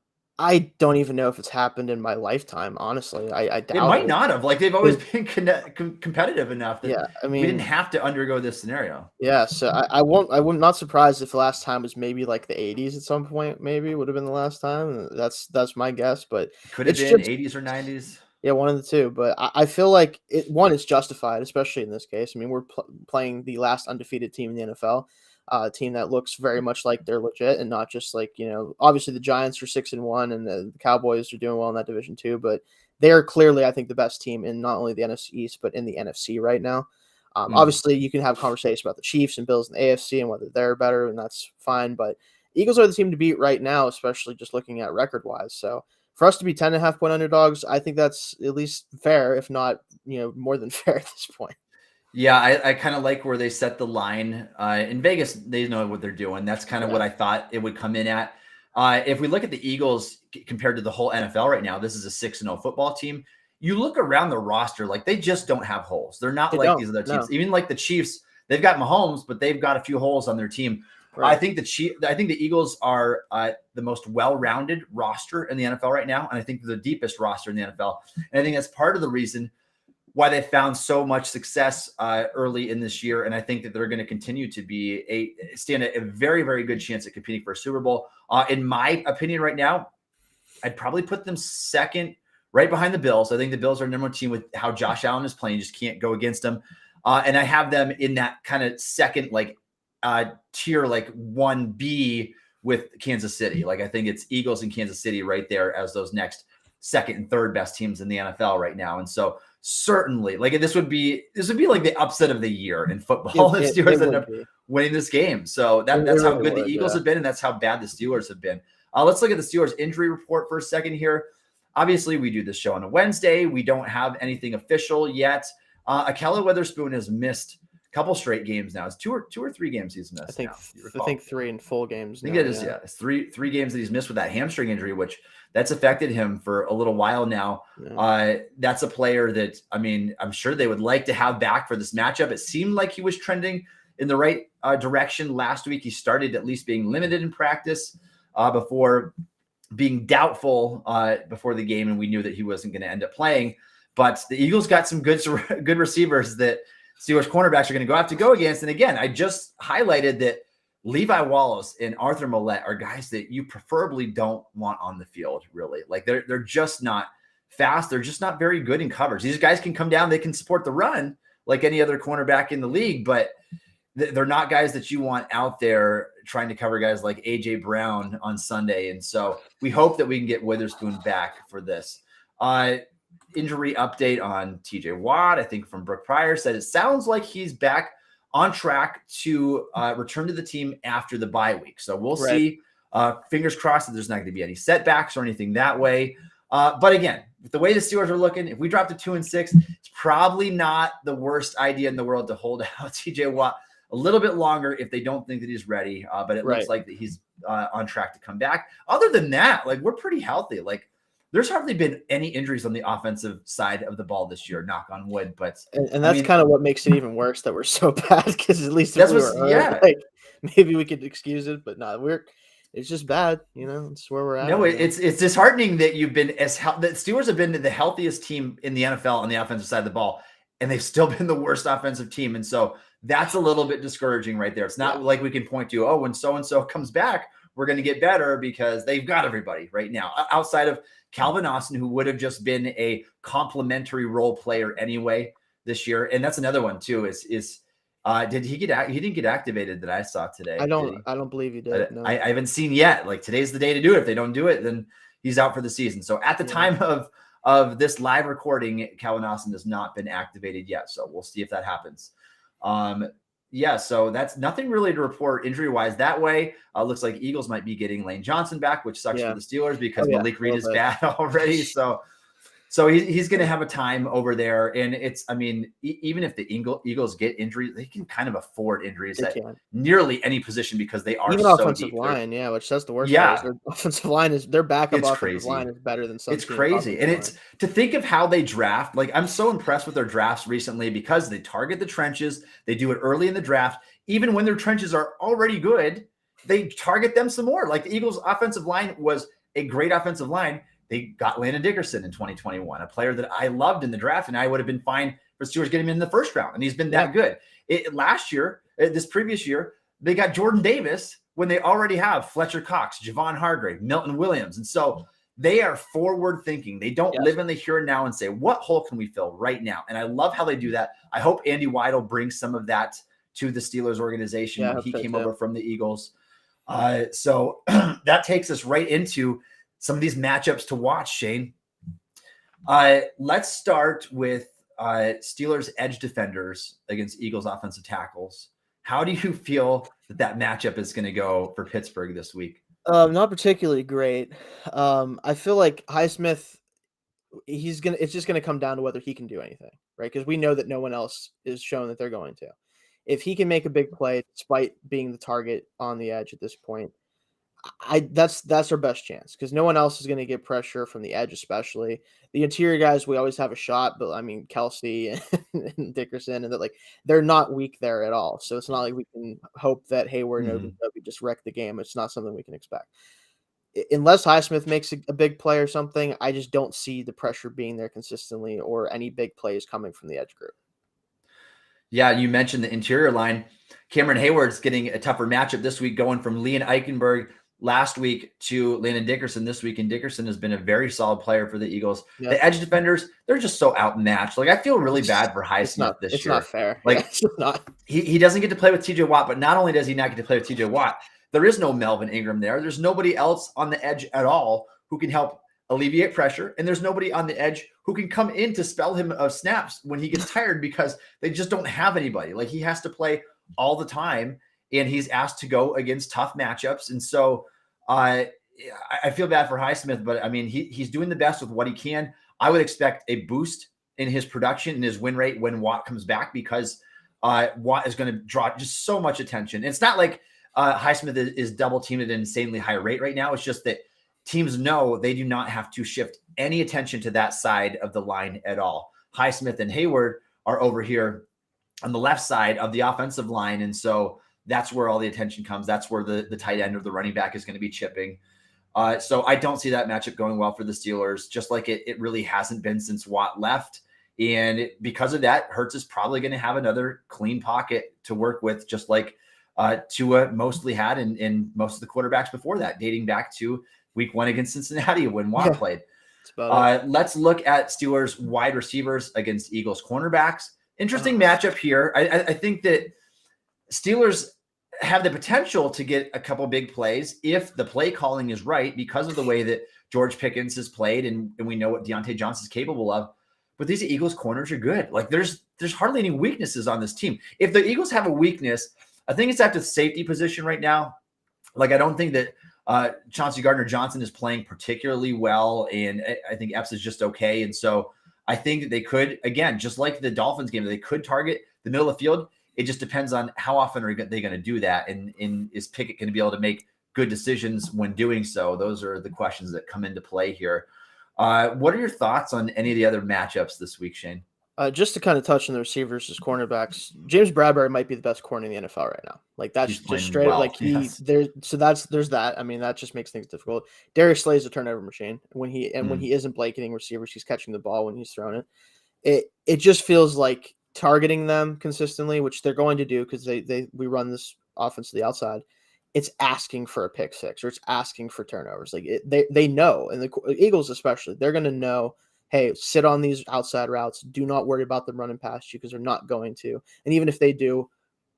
I don't even know if it's happened in my lifetime, honly. I It doubt might it. not have. Like, they've always been competitive enough that Yeah, I we didn't mean, have to undergo this scenario. yeah, so I wouldn't not surprised if the last time was maybe like the 80s at some point, maybe would have been the last time. That's my guess, but Could have it's been just 80s or 90s. yeah, one of the two. But I feel like it's justified, especially in this case. I mean, we're playing the last undefeated team in the NFL, a team that looks very much like they're legit and not just like, obviously the Giants are 6-1 and the Cowboys are doing well in that division too, but they are clearly, I think, the best team in not only the NFC East, but in the NFC right now. Obviously, you can have conversations about the Chiefs and Bills in the AFC and whether they're better, and that's fine. But Eagles are the team to beat right now, especially just looking at record wise. So for us to be 10.5-point underdogs, I think that's at least fair, if not more than fair at this point. Yeah, I kind of like where they set the line. In Vegas, they know what they're doing. That's kind of what I thought it would come in at. If we look at the Eagles compared to the whole NFL right now, this is a 6-0 football team. You look around the roster, like they just don't have holes. They're not like these other teams. No. Even like the Chiefs, they've got Mahomes, but they've got a few holes on their team. Right. I think the Eagles are the most well-rounded roster in the NFL right now, and I think they're the deepest roster in the NFL. And I think that's part of the reason why they found so much success early in this year. And I think that they're going to continue to stand a very, very good chance at competing for a Super Bowl. In my opinion right now, I'd probably put them second, right behind the Bills. I think the Bills are number 1 team with how Josh Allen is playing. You just can't go against them. And I have them in that kind of second, tier, like 1B with Kansas City. Like I think it's Eagles and Kansas City right there as those next second and third best teams in the NFL right now. And so certainly, like this would be like the upset of the year in football. The Steelers end up winning this game. So that's how good the Eagles have been, and that's how bad the Steelers have been. Let's look at the Steelers injury report for a second here. Obviously, we do this show on a Wednesday. We don't have anything official yet. Akella Witherspoon has missed a couple straight games now. It's two or three games he's missed. I think 3 in full games. I think it is. Yeah, it's three games that he's missed with that hamstring injury, which that's affected him for a little while now. Yeah. That's a player that, I mean, I'm sure they would like to have back for this matchup. It seemed like he was trending in the right direction last week. He started at least being limited in practice before being doubtful before the game, and we knew that he wasn't going to end up playing. But the Eagles got some good receivers that Steelers cornerbacks are going to have to go against. And again, I just highlighted that Levi Wallace and Arthur Millette are guys that you preferably don't want on the field, really. Like they're just not fast. They're just not very good in coverage. These guys can come down. They can support the run like any other cornerback in the league, but they're not guys that you want out there trying to cover guys like A.J. Brown on Sunday. And so we hope that we can get Witherspoon back for this. Injury update on TJ Watt, I think from Brooke Pryor, said it sounds like he's back on track to return to the team after the bye week. So we'll Right. see. Fingers crossed that there's not going to be any setbacks or anything that way. But again, with the way the Steelers are looking, if we drop to 2-6, it's probably not the worst idea in the world to hold out TJ Watt a little bit longer if they don't think that he's ready. But it looks like that he's on track to come back. Other than that, like, we're pretty healthy. Like, there's hardly been any injuries on the offensive side of the ball this year, knock on wood. But and that's kind of what makes it even worse that we're so bad, because at least that's if we were hurt, like, maybe we could excuse it, but no, it's just bad. It's where we're at. No, it's disheartening that you've been the Steelers have been the healthiest team in the NFL on the offensive side of the ball, and they've still been the worst offensive team. And so that's a little bit discouraging right there. It's not like we can point to, when so-and-so comes back, we're going to get better, because they've got everybody right now outside of Calvin Austin, who would have just been a complimentary role player anyway this year. And that's another one too, did he get he didn't get activated that I saw today? I don't believe he did. No. I haven't seen yet. Like, today's the day to do it. If they don't do it, then he's out for the season. So at the time of this live recording, Calvin Austin has not been activated yet. So we'll see if that happens. So that's nothing really to report injury-wise that way. Looks like Eagles might be getting Lane Johnson back, which sucks for the Steelers because Malik Reed is bad already. So he's going to have a time over there. And even if the Eagles get injuries, they can kind of afford injuries at nearly any position, because they are even so offensive deep. line, which that's the worst. Yeah, their offensive line their backup offensive crazy. Line is better than some. It's crazy, and it's to think of how they draft. Like, I'm so impressed with their drafts recently, because they target the trenches. They do it early in the draft, even when their trenches are already good. They target them some more. Like, the Eagles' offensive line was a great offensive line. They got Landon Dickerson in 2021, a player that I loved in the draft, and I would have been fine for Steelers getting him in the first round, and he's been that good. This previous year, they got Jordan Davis when they already have Fletcher Cox, Javon Hargrave, Milton Williams, and so they are forward thinking. They don't live in the here and now and say, what hole can we fill right now? And I love how they do that. I hope Andy Weidel brings some of that to the Steelers organization when he came over from the Eagles. So that takes us right into some of these matchups to watch, Shane. Let's start with Steelers edge defenders against Eagles offensive tackles. How do you feel that matchup is going to go for Pittsburgh this week? Not particularly great. I feel like Highsmith, it's just gonna come down to whether he can do anything, right? Because we know that no one else is shown that they're going to. If he can make a big play despite being the target on the edge at this point, that's our best chance, because no one else is going to get pressure from the edge, especially the interior guys. We always have a shot, but Kelsey and Dickerson, and that, they're not weak there at all. So it's not like we can hope that Hayward and OBW just wreck the game. It's not something we can expect unless Highsmith makes a big play or something. I just don't see the pressure being there consistently, or any big plays coming from the edge group. Yeah, you mentioned the interior line. Cameron Hayward's getting a tougher matchup this week, going from Leon Eichenberg last week to Landon Dickerson this week, and Dickerson has been a very solid player for the Eagles. Yep. The edge defenders, they're just so outmatched. Like, I feel really bad for Highsmith this year. It's not fair. Like, it's not. He doesn't get to play with TJ Watt, but not only does he not get to play with TJ Watt, there is no Melvin Ingram there. There's nobody else on the edge at all who can help alleviate pressure, and there's nobody on the edge who can come in to spell him of snaps when he gets tired, because they just don't have anybody. Like, he has to play all the time, and he's asked to go against tough matchups. And so I feel bad for Highsmith, but he's doing the best with what he can. I would expect a boost in his production and his win rate when Watt comes back, because Watt is going to draw just so much attention. And it's not like Highsmith is double teamed at an insanely high rate right now. It's just that teams know they do not have to shift any attention to that side of the line at all. Highsmith and Hayward are over here on the left side of the offensive line, and so that's where all the attention comes. That's where the tight end or the running back is going to be chipping. So I don't see that matchup going well for the Steelers, just like it really hasn't been since Watt left. And because of that, Hurts is probably going to have another clean pocket to work with, just like Tua mostly had in most of the quarterbacks before that, dating back to week 1 against Cincinnati when Watt played. Let's look at Steelers wide receivers against Eagles cornerbacks. Interesting matchup here. I think that Steelers have the potential to get a couple big plays if the play calling is right, because of the way that George Pickens has played, and we know what Deontay Johnson's capable of. but these Eagles corners are good. Like there's hardly any weaknesses on this team. If the Eagles have a weakness, I think it's at the safety position right now. Like I don't think that Chauncey Gardner-Johnson is playing particularly well, and I think Epps is just okay. And so I think that they could, again, just like the Dolphins game, they could target the middle of the field. It just depends on how often are they going to do that, and is Pickett going to be able to make good decisions when doing so? Those are the questions that come into play here. What are your thoughts on any of the other matchups this week, Shane? Just to kind of touch on the receivers versus cornerbacks, James Bradbury might be the best corner in the NFL right now. Like that's just straight well. Like yes. there's that. I mean, that just makes things difficult. Darius Slay is a turnover machine. When he isn't blanketing receivers, he's catching the ball when he's throwing it. It just feels like targeting them consistently, which they're going to do because we run this offense to the outside. It's asking for a pick six, or it's asking for turnovers. Like they know, and the Eagles especially, they're going to know. Hey, sit on these outside routes. Do not worry about them running past you because they're not going to. And even if they do,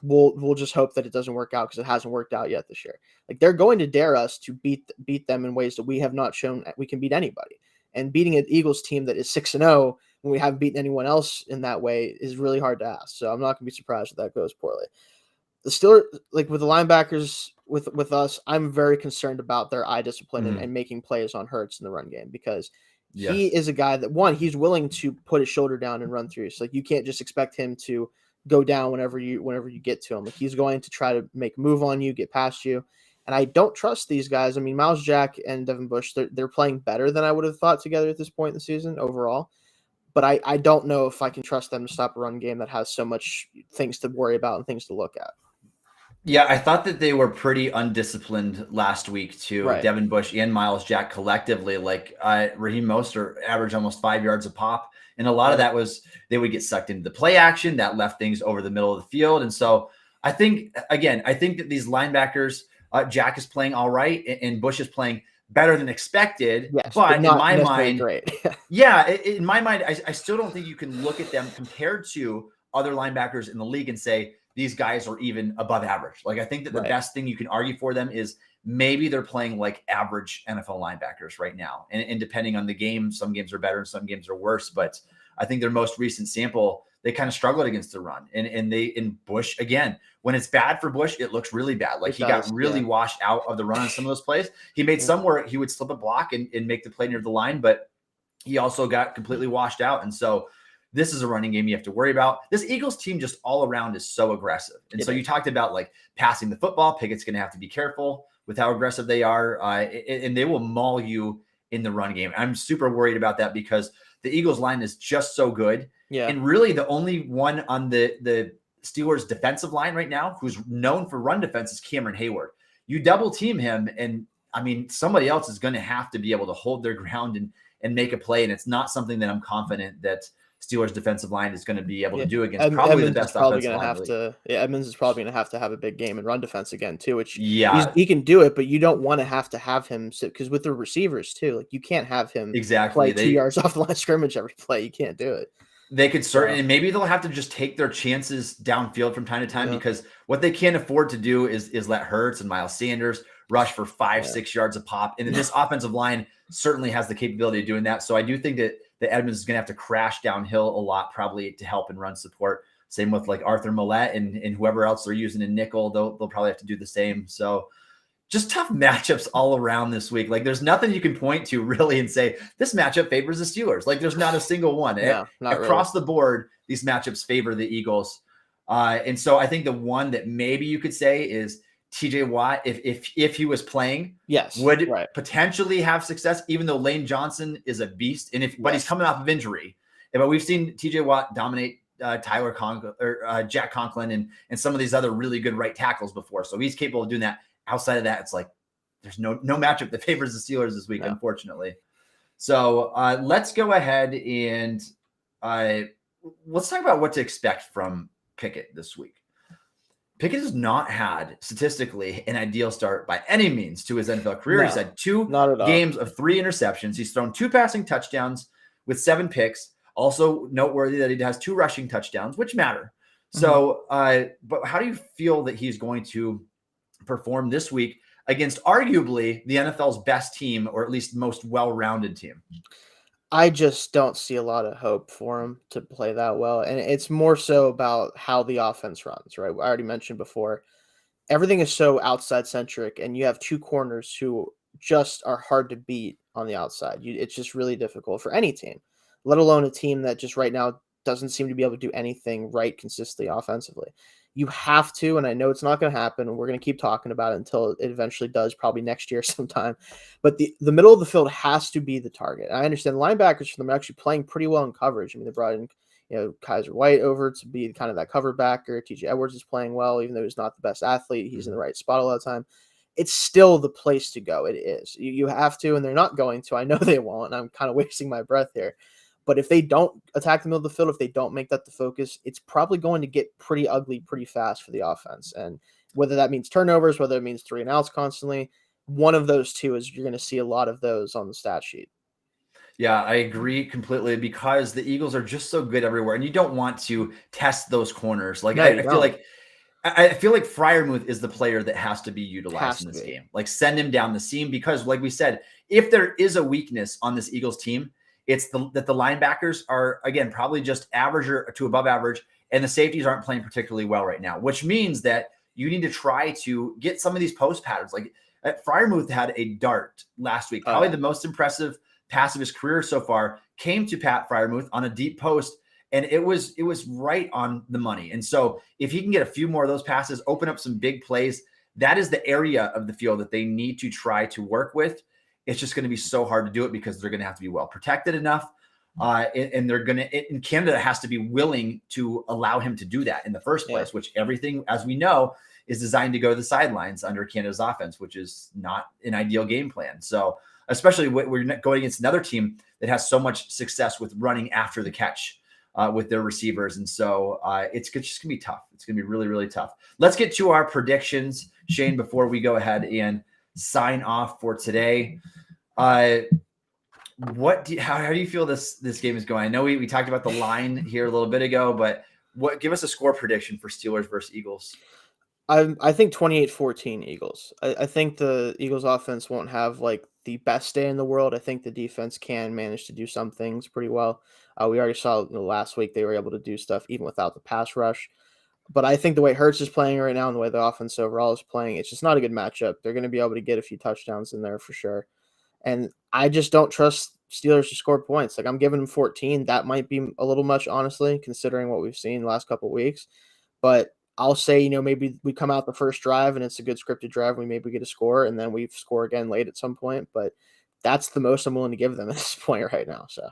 we'll just hope that it doesn't work out because it hasn't worked out yet this year. Like they're going to dare us to beat them in ways that we have not shown we can beat anybody. And beating an Eagles team that is 6-0 when we haven't beaten anyone else in that way is really hard to ask. So I'm not going to be surprised if that goes poorly. The Steelers, like with the linebackers with us, I'm very concerned about their eye discipline and making plays on Hurts in the run game because he is a guy that he's willing to put his shoulder down and run through. So like you can't just expect him to go down whenever you get to him. Like he's going to try to make a move on you, get past you. And I don't trust these guys. I mean, Miles Jack and Devin Bush, they're playing better than I would have thought together at this point in the season overall. But I don't know if I can trust them to stop a run game that has so much things to worry about and things to look at. Yeah, I thought that they were pretty undisciplined last week too. Right. Devin Bush and Miles Jack collectively, like Raheem Mostert averaged almost 5 yards a pop. And a lot of that was they would get sucked into the play action that left things over the middle of the field. And so I think that these linebackers, Jack is playing all right and Bush is playing better than expected. Yes, but in my mind, great. in my mind, I still don't think you can look at them compared to other linebackers in the league and say, these guys are even above average. Like I think that the best thing you can argue for them is maybe they're playing like average NFL linebackers right now. And depending on the game, some games are better and some games are worse. But I think their most recent sample, they kind of struggled against the run. And in Bush, again, when it's bad for Bush, it looks really bad. Like he got really washed out of the run on some of those plays. He made some where he would slip a block and make the play near the line, but he also got completely washed out. And so this is a running game you have to worry about. This Eagles team just all around is so aggressive. And so you talked about like passing the football. Pickett's going to have to be careful with how aggressive they are. And they will maul you in the run game. I'm super worried about that because the Eagles line is just so good. Yeah. And really the only one on the Steelers defensive line right now who's known for run defense is Cameron Hayward. You double team him. And I mean, somebody else is going to have to be able to hold their ground and make a play. And it's not something that I'm confident that Steelers defensive line is going to be able to do against probably the best offensive line. Edmonds is probably going to have a big game in run defense again too, which he can do it, but you don't want to have him sit because with the receivers too, like you can't have him play 2 yards off the line of scrimmage every play. You can't do it. They could certainly, maybe they'll have to just take their chances downfield from time to time because what they can't afford to do is let Hurts and Miles Sanders rush for 5-6 yards a pop. And then this offensive line certainly has the capability of doing that. So I do think that Edmonds is going to have to crash downhill a lot, probably to help and run support. Same with like Arthur Millette and whoever else they're using in nickel. They'll probably have to do the same. So just tough matchups all around this week. Like there's nothing you can point to really and say this matchup favors the Steelers. Like there's not a single one. Across the board, these matchups favor the Eagles. And so I think the one that maybe you could say is TJ Watt, if he was playing, would potentially have success, even though Lane Johnson is a beast. And but he's coming off of injury. But we've seen TJ Watt dominate Jack Conklin and some of these other really good right tackles before. So he's capable of doing that. Outside of that, it's like there's no matchup that favors the Steelers this week, unfortunately. So let's go ahead and let's talk about what to expect from Pickett this week. Pickett has not had statistically an ideal start by any means to his NFL career. He's had 2 games of 3 interceptions. He's thrown 2 passing touchdowns with 7 picks. Also noteworthy that he has 2 rushing touchdowns, which matter. So, but how do you feel that he's going to perform this week against arguably the NFL's best team, or at least most well-rounded team? I just don't see a lot of hope for him to play that well, and it's more so about how the offense runs, right? I already mentioned before, everything is so outside centric, and you have two corners who just are hard to beat on the outside. It's just really difficult for any team, let alone a team that just right now doesn't seem to be able to do anything right consistently offensively. You have to, and I know it's not going to happen, and we're going to keep talking about it until it eventually does, probably next year sometime. But the middle of the field has to be the target. I understand linebackers for them are actually playing pretty well in coverage. I mean, they brought in Kaiser White over to be kind of that cover backer. TJ Edwards is playing well, even though he's not the best athlete. He's in the right spot a lot of the time. It's still the place to go. It is. You have to, and they're not going to. I know they won't, and I'm kind of wasting my breath here. But if they don't attack the middle of the field, if they don't make that the focus, it's probably going to get pretty ugly pretty fast for the offense. And whether that means turnovers, whether it means 3 and outs constantly, one of those two is you're going to see a lot of those on the stat sheet. Yeah, I agree completely because the Eagles are just so good everywhere, and you don't want to test those corners. Like No, I feel like Freiermuth is the player that has to be utilized in this game. Like send him down the seam because, like we said, if there is a weakness on this Eagles team, it's that the linebackers are, again, probably just average or to above average, and the safeties aren't playing particularly well right now, which means that you need to try to get some of these post patterns. Like Freiermuth had a dart last week, probably the most impressive pass of his career so far, came to Pat Freiermuth on a deep post, and it was right on the money. And so if he can get a few more of those passes, open up some big plays, that is the area of the field that they need to try to work with. It's just going to be so hard to do it because they're going to have to be well protected enough. And they're going to, and Canada has to be willing to allow him to do that in the first place, which everything, as we know, is designed to go to the sidelines under Canada's offense, which is not an ideal game plan. So especially when we're going against another team that has so much success with running after the catch with their receivers. And so it's just going to be tough. It's going to be really, really tough. Let's get to our predictions, Shane, before we go ahead and sign off for today. How do you feel this game is going? I know we talked about the line here a little bit ago, but give us a score prediction for Steelers versus Eagles. I think 28-14 Eagles. I think the Eagles offense won't have like the best day in the world. I think the defense can manage to do some things pretty well. We already saw last week they were able to do stuff even without the pass rush. But I think the way Hurts is playing right now and the way the offense overall is playing, it's just not a good matchup. They're going to be able to get a few touchdowns in there for sure. And I just don't trust Steelers to score points. Like I'm giving them 14. That might be a little much, honestly, considering what we've seen the last couple of weeks. But I'll say, maybe we come out the first drive and it's a good scripted drive. We maybe get a score and then we score again late at some point. But that's the most I'm willing to give them at this point right now. So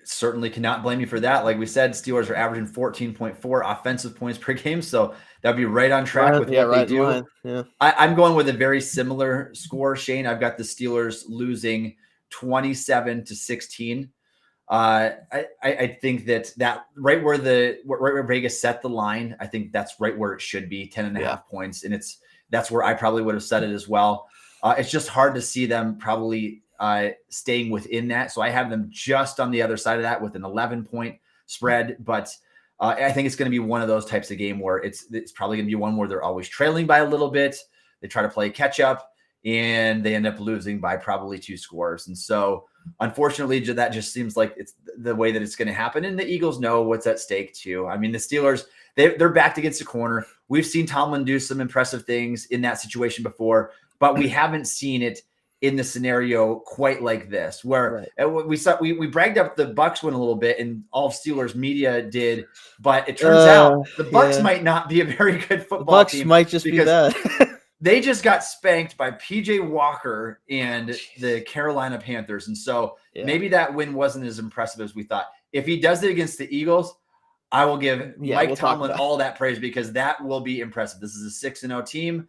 certainly cannot blame you for that. Like we said, Steelers are averaging 14.4 offensive points per game. So that'd be right on track with what they do. Yeah. I'm going with a very similar score, Shane. I've got the Steelers losing 27-16. I think that right where Vegas set the line, I think that's right where it should be, 10.5 points. And that's where I probably would have set it as well. It's just hard to see them probably staying within that. So I have them just on the other side of that with an 11-point spread. But I think it's going to be one of those types of game where it's probably going to be one where they're always trailing by a little bit. They try to play catch up and they end up losing by probably 2 scores. And so unfortunately, that just seems like it's the way that it's going to happen. And the Eagles know what's at stake too. I mean, the Steelers, they're backed against the corner. We've seen Tomlin do some impressive things in that situation before, but we haven't seen it in the scenario quite like this, where we bragged up the Bucs win a little bit and all of Steelers media did, but it turns out the Bucs might not be a very good football team. The Bucs might just be that. They just got spanked by PJ Walker and the Carolina Panthers. And so maybe that win wasn't as impressive as we thought. If he does it against the Eagles, I will give Mike Tomlin all that praise because that will be impressive. This is a 6-0 team.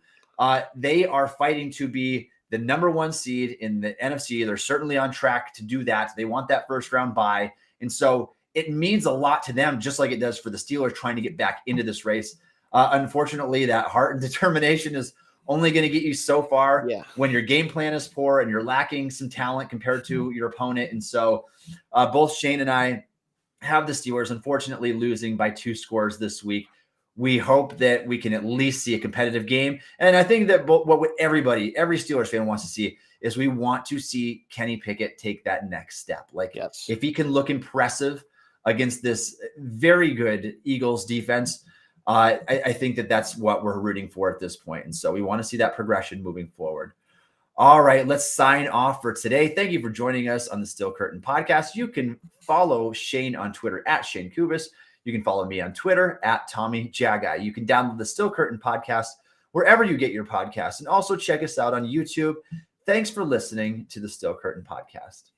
They are fighting to be the number 1 seed in the NFC. They're certainly on track to do that. They want that first round bye. And so it means a lot to them, just like it does for the Steelers trying to get back into this race. Unfortunately, that heart and determination is only going to get you so far when your game plan is poor and you're lacking some talent compared to your opponent. And so both Shane and I have the Steelers, unfortunately, losing by 2 scores this week. We hope that we can at least see a competitive game. And I think that what every Steelers fan wants to see is we want to see Kenny Pickett take that next step. Like, Yes. if he can look impressive against this very good Eagles defense, I think that that's what we're rooting for at this point. And so we want to see that progression moving forward. All right, let's sign off for today. Thank you for joining us on the Steel Curtain podcast. You can follow Shayne on Twitter at Shayne Kubas. You can follow me on Twitter at Tommy Jaggi. You can download the Steel Curtain podcast wherever you get your podcasts, and also check us out on YouTube. Thanks for listening to the Steel Curtain podcast.